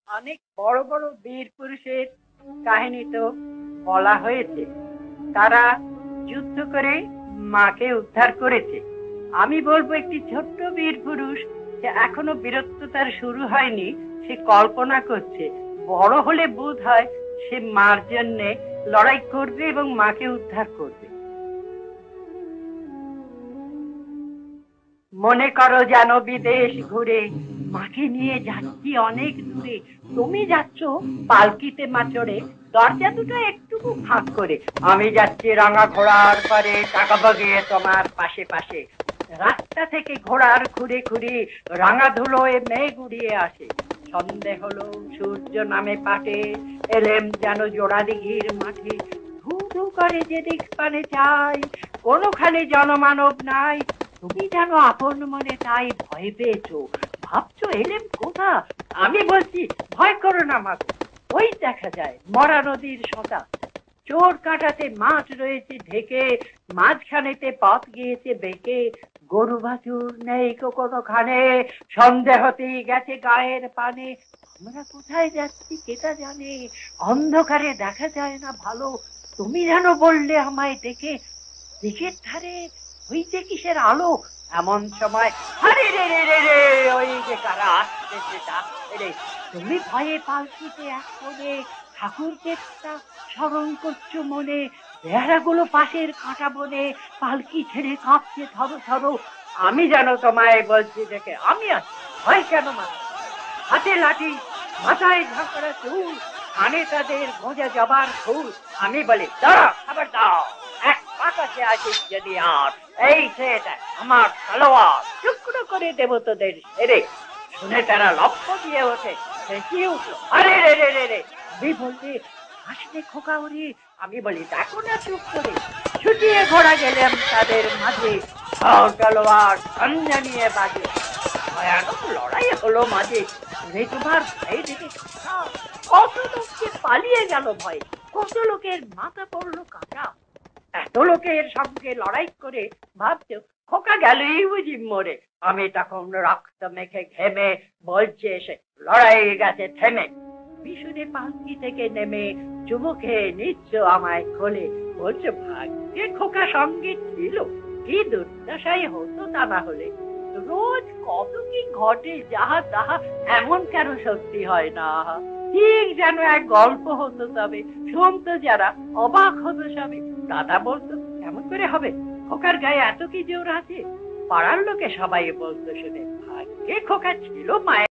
অনেক বড় বড় বীর পুরুষের কাহিনী তো বলা হয়েছে, তারা যুদ্ধ করে মাকে উদ্ধার করেছে। আমি বলবো একটি ছোট্ট বীর পুরুষ, যে এখনো বীরত্ব তার শুরু হয়নি, সে কল্পনা করছে বড় হলে বোধ হয় সে মার জন্য লড়াই করবে এবং মাকে উদ্ধার করবে। মনে করো যেন বিদেশ ঘুরে মাকে নিয়ে যাচ্ছি অনেক দূরে। তুমি যাচ্ছ পালকিতে মা চড়ে, দরজা দুটো একটুকু ফাঁক করে। আমি যাচ্ছি রাঙা ঘোড়ার পরে, টাকা বাগিয়ে তোমার পাশে পাশে। রাস্তা থেকে ঘোড়ার খুঁড়ে খুঁড়ে রাঙা ধুলোয় মেঘ উড়িয়ে আসে। সন্ধে হলো, সূর্য নামে পাটে, এলেম যেন জোড়া দিঘির মাঠে। ধু ধু করে যেদিক পানে চাই, কোনোখানে জনমানব নাই। তুমি যেন আপন মনে তাই ভয় পেয়েছো, ভাবছো এলেম কোথা। আমি বলছি ভয় করো না মা, ওই দেখা যায় মরা নদীর সোঁতা। চোর কাটাতে মাঠ রয়েছে ঢেকে, মাঝখানেতে পথ গিয়েছে বেঁকে। গরু বাছুর নেই কোনোখানে, সন্দেহতেই গেছে গায়ের পানে। আমরা কোথায় যাচ্ছি কেটা জানে, অন্ধকারে দেখা যায় না ভালো। তুমি যেন বললে আমায় ডেকে, দিকের ধারে ওই যে কিসের আলো। এমন সময় আরে রে রে রে রে, ওই যে কারা আসতেছে ডাকছে রে। তুমি ভয়ে পালকিতে এক কোণে, ঠাকুর দেবতা স্মরণ করছো মনে। বেহারাগুলো পাশের কাঁটা বনে, পালকি ছেড়ে কাঁপছে ধরো ধরো। আমি যেন তোমায় বলছি দেখে, আমি আছি, ভয় কেন মা। হাতে লাঠি, মাথায় ঝাঁকড়া চুল, কানে তাদের গোঁজা জবার ফুল। আমি বলি দাঁড়া, খাবার দাও, এক পাকাশে আছিস যদি আর। এই সে দেখ আমার তলোয়ার, টুকরো করে দেব তোদের সেরে। শুনে তারা লক্ষ্য দিয়ে ওঠে, চেঁচিয়ে উঠলো আরে রে রে রে রে। আমি বলছি আসলে খোকা ওরে। আমি বলি দেখো না চুপ করে। ছুটিয়ে ঘোড়া গেলাম তাদের মাঝে, তলোয়ার সঞ্জা নিয়ে বাজে। ভয়ানক লড়াই হলো মাঝে। শুনে তোমার ভয়ে থেকে কথা, কত লোককে পালিয়ে গেল ভয়ে, কত লোকের মাথা পড়লো কাটা। এত লোকের সঙ্গে লড়াই করে ভাবছো খোকা গেলই বুঝি মরে। আমি তখন রক্ত মেখে ঘেমে বলছে এসে লড়াই গেছে থেমে। বিশুনে পালকি থেকে নেমে চুমু খেয়ে নিচ্ছ আমায় কোলে, বলছো ভাগ্যে খোকা সঙ্গে ছিল, কি দুর্দশাই হতো তা না হলে। রোজ কত কি ঘটে যাহা তাহা এমন কেন সত্যি হয় না। ঠিক যেন এক গল্প হতো, তবে শুনতো যারা অবাক হতো সবে। দাদা বলতো কেমন করে হবে, খোকার গায়ে এত কি জোর আছে। পাড়ার লোকে সবাই বলতো শুনে ভাগ্যে খোকা ছিল মায়ের